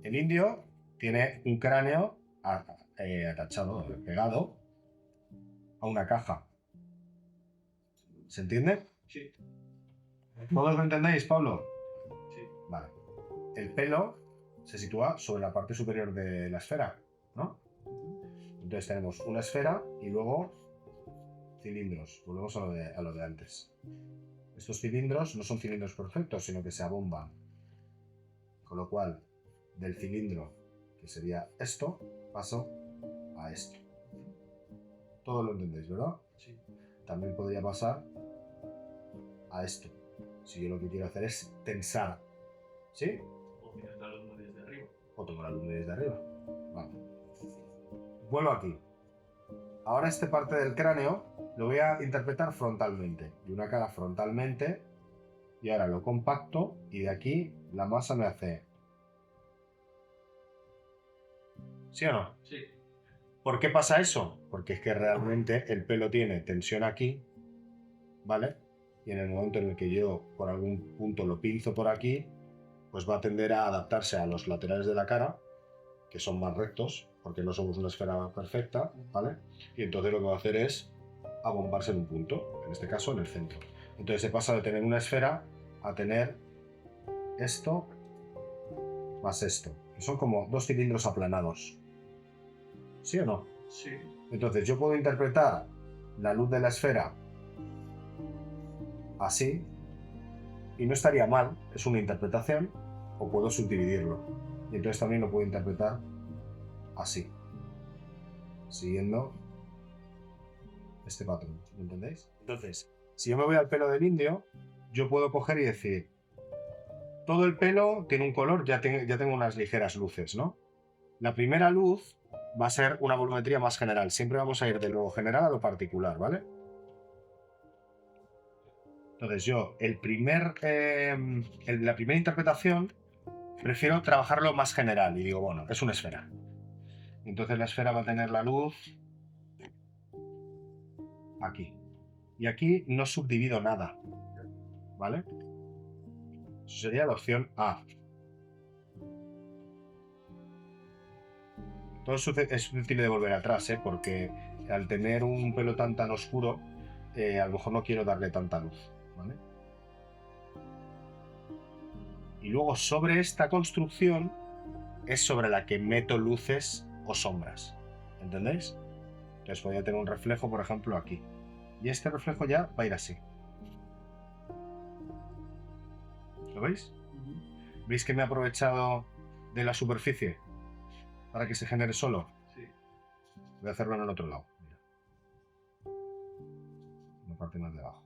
El indio tiene un cráneo atachado, pegado a una caja. ¿Se entiende? Sí. ¿Todos lo entendéis, Pablo? Sí. Vale. El pelo se sitúa sobre la parte superior de la esfera, ¿no? Entonces tenemos una esfera y luego cilindros. Volvemos a lo de antes. Estos cilindros no son cilindros perfectos, sino que se abomban. Con lo cual, del cilindro, que sería esto, paso a esto. Todo lo entendéis, ¿verdad? Sí. También podría pasar a esto. Si yo lo que quiero hacer es tensar. ¿Sí? O mirar la luz desde arriba. O tomo la luz desde arriba. Vale. Vuelvo aquí. Ahora esta parte del cráneo lo voy a interpretar frontalmente. De una cara frontalmente. Y ahora lo compacto y de aquí la masa me hace... ¿Sí o no? Sí. ¿Por qué pasa eso? Porque es que realmente el pelo tiene tensión aquí, ¿vale? Y en el momento en el que yo por algún punto lo pinzo por aquí, pues va a tender a adaptarse a los laterales de la cara, que son más rectos, porque no somos una esfera perfecta, ¿vale? Y entonces lo que va a hacer es abombarse en un punto, en este caso en el centro. Entonces se pasa de tener una esfera a tener esto más esto. Que son como dos cilindros aplanados. ¿Sí o no? Sí. Entonces yo puedo interpretar la luz de la esfera así y no estaría mal, es una interpretación, o puedo subdividirlo. Y entonces también lo puedo interpretar así, siguiendo este patrón, ¿me entendéis? Entonces, si yo me voy al pelo del indio, yo puedo coger y decir, todo el pelo tiene un color, ya tengo unas ligeras luces, ¿no? La primera luz va a ser una volumetría más general, siempre vamos a ir de lo general a lo particular, ¿vale? Entonces yo, la primera interpretación, prefiero trabajarlo más general y digo, bueno, es una esfera. Entonces la esfera va a tener la luz aquí. Y aquí no subdivido nada, ¿vale? Eso sería la opción A. Todo es útil de volver atrás, porque al tener un pelo tan oscuro, a lo mejor no quiero darle tanta luz, ¿vale? Y luego sobre esta construcción es sobre la que meto luces o sombras, ¿entendéis? Entonces podría tener un reflejo, por ejemplo, aquí. Y este reflejo ya va a ir así. ¿Lo veis? ¿Veis que me he aprovechado de la superficie para que se genere solo? Sí. Voy a hacerlo en el otro lado. Mira. Una parte más de abajo.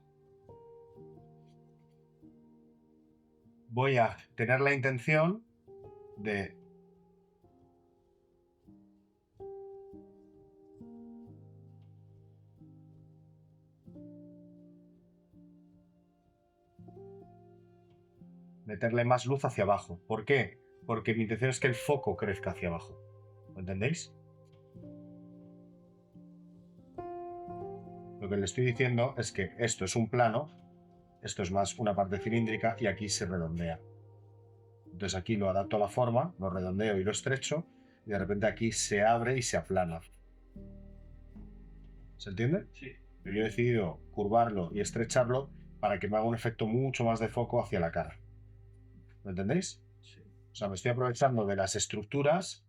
Voy a tener la intención de meterle más luz hacia abajo. ¿Por qué? Porque mi intención es que el foco crezca hacia abajo. ¿Lo entendéis? Lo que le estoy diciendo es que esto es un plano, esto es más una parte cilíndrica y aquí se redondea. Entonces aquí lo adapto a la forma, lo redondeo y lo estrecho y de repente aquí se abre y se aplana. ¿Se entiende? Sí. Pero yo he decidido curvarlo y estrecharlo para que me haga un efecto mucho más de foco hacia la cara. ¿Lo entendéis? Sí. O sea, me estoy aprovechando de las estructuras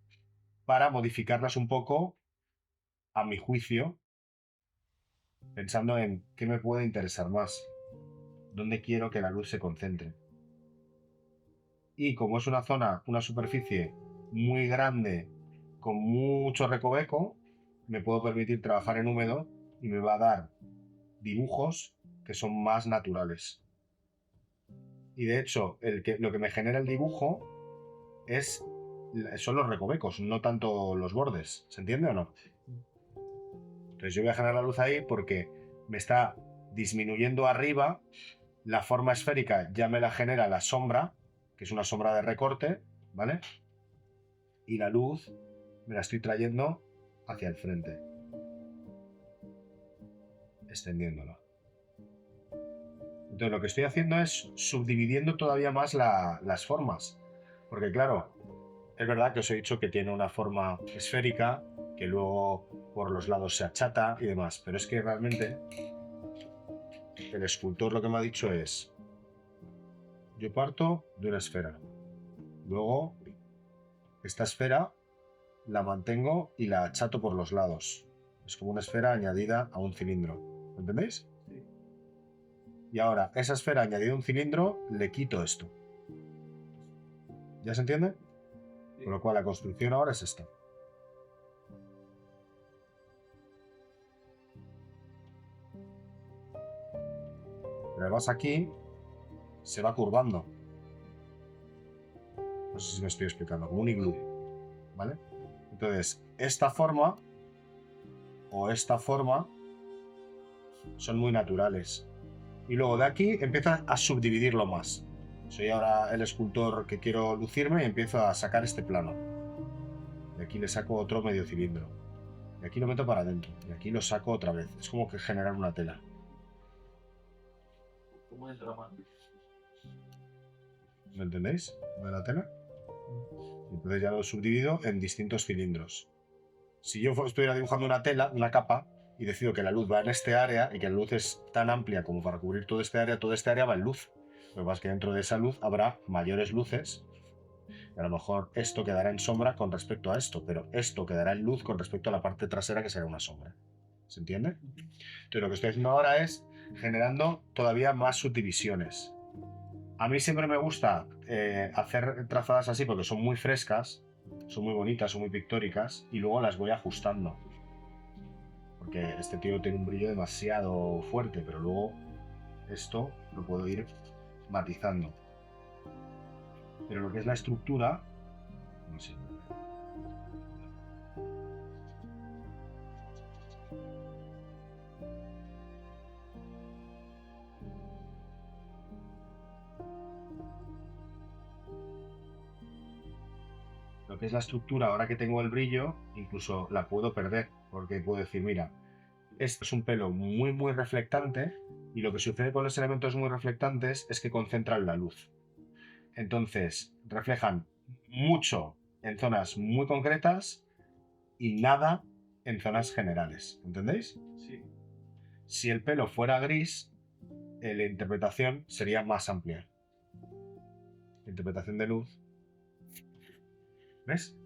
para modificarlas un poco a mi juicio, pensando en qué me puede interesar más, dónde quiero que la luz se concentre. Y como es una zona, una superficie muy grande, con mucho recoveco, me puedo permitir trabajar en húmedo y me va a dar dibujos que son más naturales. Y de hecho, lo que me genera el dibujo son los recovecos, no tanto los bordes. ¿Se entiende o no? Entonces yo voy a generar la luz ahí porque me está disminuyendo arriba, la forma esférica ya me la genera la sombra, que es una sombra de recorte, ¿vale? Y la luz me la estoy trayendo hacia el frente, extendiéndola. Entonces lo que estoy haciendo es subdividiendo todavía más las formas. Porque claro, Es verdad que os he dicho que tiene una forma esférica, que luego por los lados se achata y demás, pero es que realmente el escultor lo que me ha dicho es, yo parto de una esfera, luego esta esfera la mantengo y la achato por los lados. Es como una esfera añadida a un cilindro, ¿entendéis? Sí. Y ahora, esa esfera añadida a un cilindro, le quito esto. ¿Ya se entiende? Sí. Con lo cual la construcción ahora es esta. Pero además aquí se va curvando. No sé si me estoy explicando, como un iglú, ¿vale? Entonces, esta forma o esta forma son muy naturales. Y luego de aquí empieza a subdividirlo más. Soy ahora el escultor que quiero lucirme y empiezo a sacar este plano. De aquí le saco otro medio cilindro. Y aquí lo meto para adentro. Y aquí lo saco otra vez. Es como que generar una tela. ¿Cómo es drama? ¿Me entendéis? ¿Lo de la tela? Y entonces ya lo subdivido en distintos cilindros. Si yo estuviera dibujando una tela, una capa, y decido que la luz va en este área y que la luz es tan amplia como para cubrir toda esta área va en luz. Lo que pasa es que dentro de esa luz habrá mayores luces. Y a lo mejor esto quedará en sombra con respecto a esto, pero esto quedará en luz con respecto a la parte trasera que será una sombra. ¿Se entiende? Entonces lo que estoy haciendo ahora es generando todavía más subdivisiones. A mí siempre me gusta hacer trazadas así porque son muy frescas, son muy bonitas, son muy pictóricas y luego las voy ajustando. Porque este tío tiene un brillo demasiado fuerte, pero luego esto lo puedo ir matizando. Pero lo que es la estructura, no sé. Lo que es la estructura, ahora que tengo el brillo, incluso la puedo perder, porque puedo decir, mira, este es un pelo muy reflectante y lo que sucede con los elementos muy reflectantes es que concentran la luz. Entonces, reflejan mucho en zonas muy concretas y nada en zonas generales. ¿Entendéis? Sí. Si el pelo fuera gris, la interpretación sería más amplia. La interpretación de luz. ¿Ves?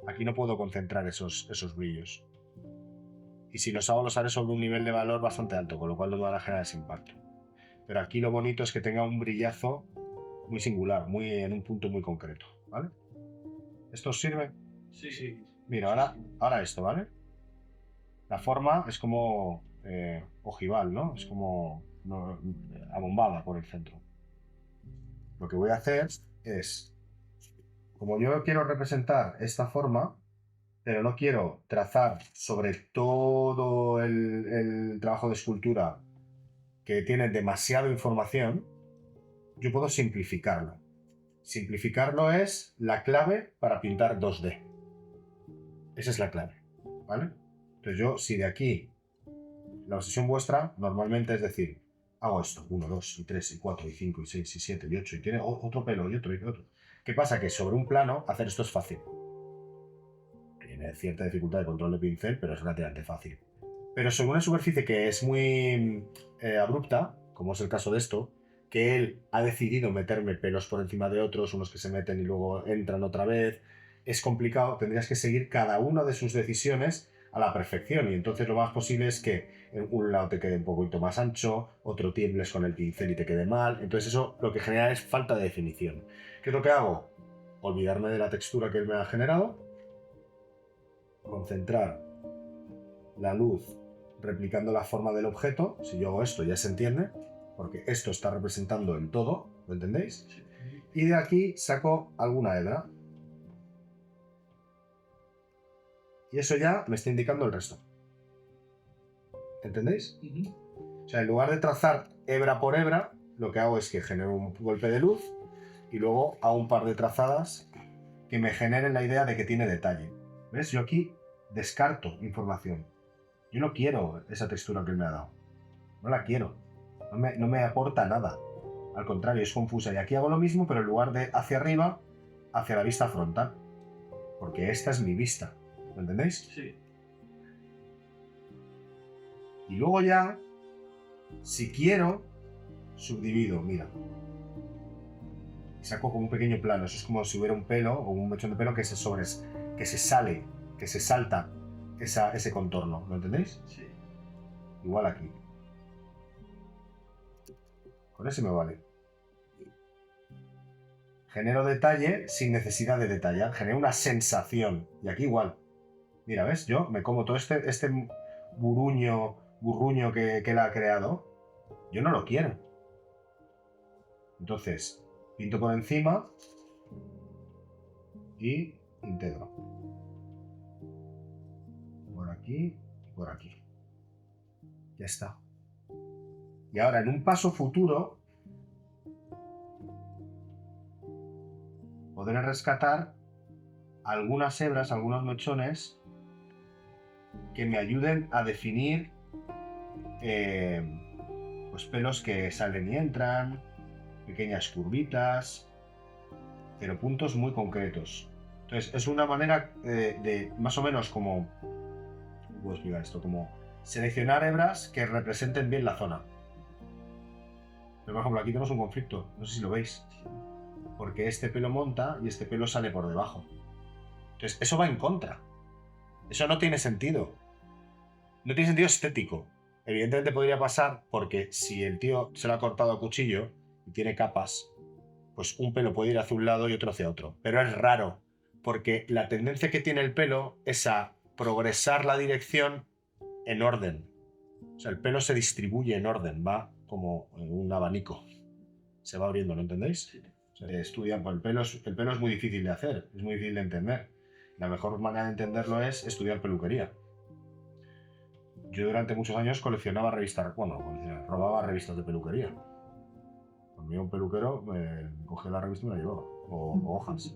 Aquí no puedo concentrar esos brillos. Y si los hago, los haré sobre un nivel de valor bastante alto, con lo cual no me van a generar ese impacto. Pero aquí lo bonito es que tenga un brillazo muy singular, muy en un punto muy concreto, ¿vale? ¿Esto os sirve? Sí, sí. Mira, ahora esto, ¿vale? La forma es como ojival, ¿no? Es como abombada por el centro. Lo que voy a hacer es, como yo quiero representar esta forma, pero no quiero trazar sobre todo el trabajo de escultura que tiene demasiada información, yo puedo simplificarlo. Simplificarlo es la clave para pintar 2D. Esa es la clave, ¿vale? Entonces yo, si de aquí, la obsesión vuestra normalmente es decir, hago esto, 1, 2, y 3, y 4, y 5, y 6, y 7, y 8, y tiene otro pelo, y otro, y otro. ¿Qué pasa? Que sobre un plano hacer esto es fácil. Tiene cierta dificultad de control de pincel, pero es relativamente fácil. Pero sobre una superficie que es muy abrupta, como es el caso de esto, que él ha decidido meterme pelos por encima de otros, unos que se meten y luego entran otra vez, es complicado, tendrías que seguir cada una de sus decisiones a la perfección y entonces lo más posible es que en un lado te quede un poquito más ancho, otro tiembles con el pincel y te quede mal, entonces eso lo que genera es falta de definición. ¿Qué es lo que hago? Olvidarme de la textura que él me ha generado, concentrar la luz replicando la forma del objeto. Si yo hago esto ya se entiende, porque esto está representando el todo, ¿lo entendéis? Sí. Y de aquí saco alguna hebra. Y eso ya me está indicando el resto. ¿Entendéis? O sea, en lugar de trazar hebra por hebra, lo que hago es que genero un golpe de luz y luego hago un par de trazadas que me generen la idea de que tiene detalle. ¿Ves? Yo aquí descarto información. Yo no quiero esa textura que él me ha dado. No la quiero. No me aporta nada. Al contrario, es confusa. Y aquí hago lo mismo, pero en lugar de hacia arriba, hacia la vista frontal. Porque esta es mi vista. ¿Me entendéis? Sí. Y luego ya, si quiero, subdivido, mira. Y saco como un pequeño plano. Eso es como si hubiera un pelo o un mechón de pelo que se sale, que se salta ese contorno. ¿Lo entendéis? Sí. Igual aquí. Con ese me vale. Genero detalle sin necesidad de detallar. Genero una sensación. Y aquí igual. Mira, ¿ves? Yo me como todo este burruño que él ha creado. Yo no lo quiero. Entonces, pinto por encima y integro. Por aquí y por aquí. Ya está. Y ahora, en un paso futuro, podré rescatar algunas hebras, algunos mechones que me ayuden a definir pues pelos que salen y entran, pequeñas curvitas, pero puntos muy concretos. Entonces, es una manera de más o menos como... ¿Cómo puedo explicar esto? Como seleccionar hebras que representen bien la zona. Pero, por ejemplo, aquí tenemos un conflicto, no sé si lo veis. Porque este pelo monta y este pelo sale por debajo. Entonces, eso va en contra. Eso no tiene sentido. No tiene sentido estético. Evidentemente podría pasar porque si el tío se lo ha cortado a cuchillo y tiene capas, pues un pelo puede ir hacia un lado y otro hacia otro. Pero es raro, porque la tendencia que tiene el pelo es a progresar la dirección en orden. O sea, el pelo se distribuye en orden, va como en un abanico. Se va abriendo, ¿lo entendéis? Sí. O sea, estudian, pues el pelo es muy difícil de hacer, es muy difícil de entender. La mejor manera de entenderlo es estudiar peluquería. Yo durante muchos años coleccionaba revistas, robaba revistas de peluquería. Cuando iba un peluquero, me cogía la revista y me la llevaba, o hojas.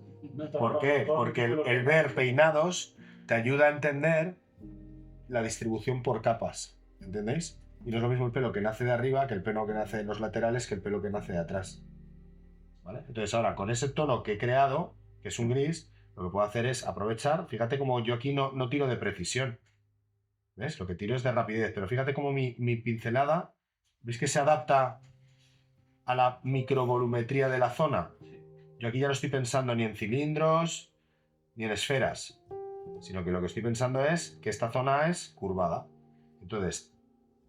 ¿Por qué? Porque el ver peinados te ayuda a entender la distribución por capas, ¿entendéis? Y no es lo mismo el pelo que nace de arriba que el pelo que nace de los laterales que el pelo que nace de atrás. ¿Vale? Entonces ahora, con ese tono que he creado, que es un gris, lo que puedo hacer es aprovechar, fíjate como yo aquí no tiro de precisión, ¿ves? Lo que tiro es de rapidez, pero fíjate como mi pincelada, ¿veis que se adapta a la microvolumetría de la zona? Yo aquí ya no estoy pensando ni en cilindros ni en esferas, sino que lo que estoy pensando es que esta zona es curvada. Entonces,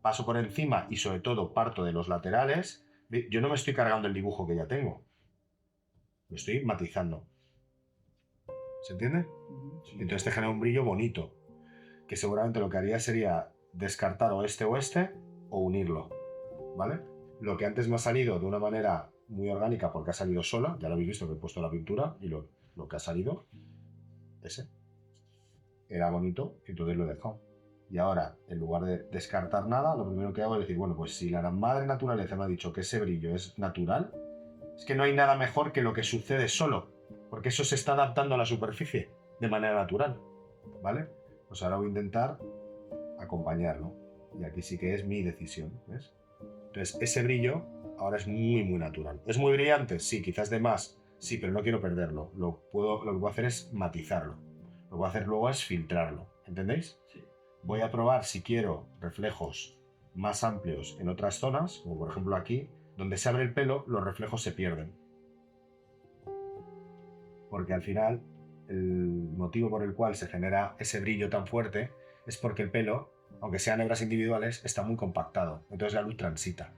paso por encima y sobre todo parto de los laterales. Yo no me estoy cargando el dibujo que ya tengo. Lo estoy matizando. ¿Se entiende? Sí. Entonces te genera un brillo bonito, que seguramente lo que haría sería descartar o este o unirlo, ¿vale? Lo que antes me ha salido de una manera muy orgánica porque ha salido sola, ya lo habéis visto que he puesto la pintura y lo que ha salido, ese, era bonito, entonces lo he dejado. Y ahora, en lugar de descartar nada, lo primero que hago es decir, bueno, pues si la madre naturaleza me ha dicho que ese brillo es natural, es que no hay nada mejor que lo que sucede solo, porque eso se está adaptando a la superficie de manera natural, ¿vale? Pues ahora voy a intentar acompañarlo. Y aquí sí que es mi decisión, ¿ves? Entonces, ese brillo ahora es muy, muy natural. ¿Es muy brillante? Sí, quizás de más. Sí, pero no quiero perderlo. Lo que puedo hacer es matizarlo. Lo que voy a hacer luego es filtrarlo. ¿Entendéis? Sí. Voy a probar si quiero reflejos más amplios en otras zonas, como por ejemplo aquí, donde se abre el pelo, los reflejos se pierden. Porque al final, el motivo por el cual se genera ese brillo tan fuerte es porque el pelo, aunque sean hebras individuales, está muy compactado. Entonces la luz transita.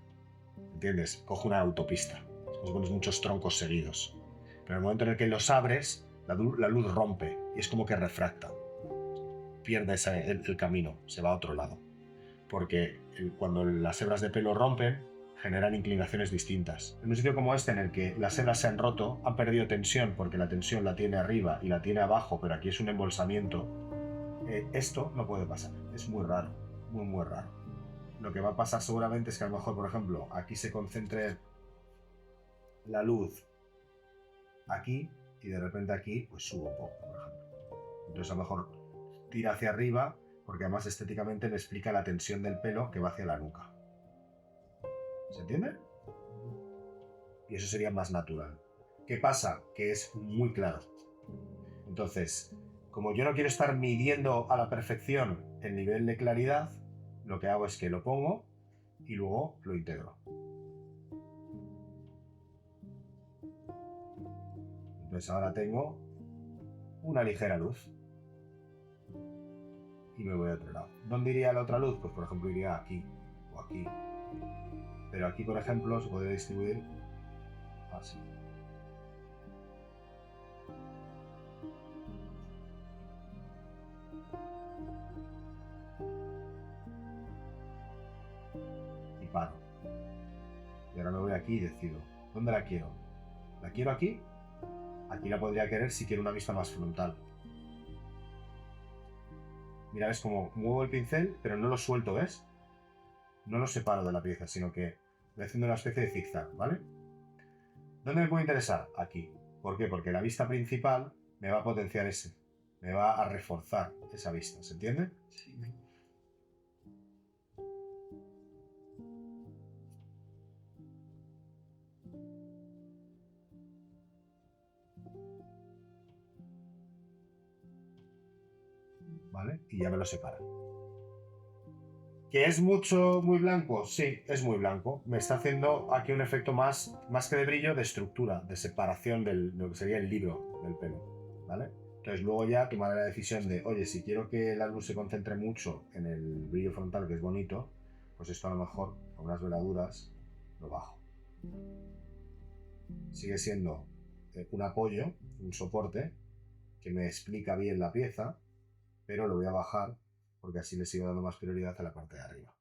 ¿Entiendes? Coge una autopista. Pues pones muchos troncos seguidos. Pero en el momento en el que los abres, la luz rompe y es como que refracta. Pierde el camino, se va a otro lado. Porque cuando las hebras de pelo rompen, generan inclinaciones distintas. En un sitio como este, en el que las hebras se han roto, han perdido tensión porque la tensión la tiene arriba y la tiene abajo, pero aquí es un embolsamiento, esto no puede pasar. Es muy raro, muy, muy raro. Lo que va a pasar seguramente es que a lo mejor, por ejemplo, aquí se concentre la luz aquí y de repente aquí pues subo un poco, por ejemplo. Entonces a lo mejor tira hacia arriba porque además estéticamente me explica la tensión del pelo que va hacia la nuca. ¿Se entiende? Y eso sería más natural. ¿Qué pasa? Que es muy claro. Entonces, como yo no quiero estar midiendo a la perfección el nivel de claridad, lo que hago es que lo pongo y luego lo integro. Entonces ahora tengo una ligera luz. Y me voy a otro lado. ¿Dónde iría la otra luz? Pues por ejemplo iría aquí o aquí. Pero aquí, por ejemplo, se puede distribuir así. Y paro. Y ahora me voy aquí y decido. ¿Dónde la quiero? ¿La quiero aquí? Aquí la podría querer si quiero una vista más frontal. Mira, ves como muevo el pincel, pero no lo suelto, ¿ves? No lo separo de la pieza, sino que voy haciendo una especie de zigzag, ¿vale? ¿Dónde me puede interesar? Aquí. ¿Por qué? Porque la vista principal me va a potenciar ese. Me va a reforzar esa vista, ¿se entiende? Sí. ¿Vale? Y ya me lo separa. ¿Que es mucho, muy blanco? Sí, es muy blanco. Me está haciendo aquí un efecto más que de brillo, de estructura, de separación de lo que sería el libro del pelo, ¿vale? Entonces luego ya tomaré la decisión de, oye, si quiero que la luz se concentre mucho en el brillo frontal, que es bonito, pues esto a lo mejor, con unas veladuras, lo bajo. Sigue siendo un apoyo, un soporte, que me explica bien la pieza, pero lo voy a bajar porque así le sigo dando más prioridad a la parte de arriba.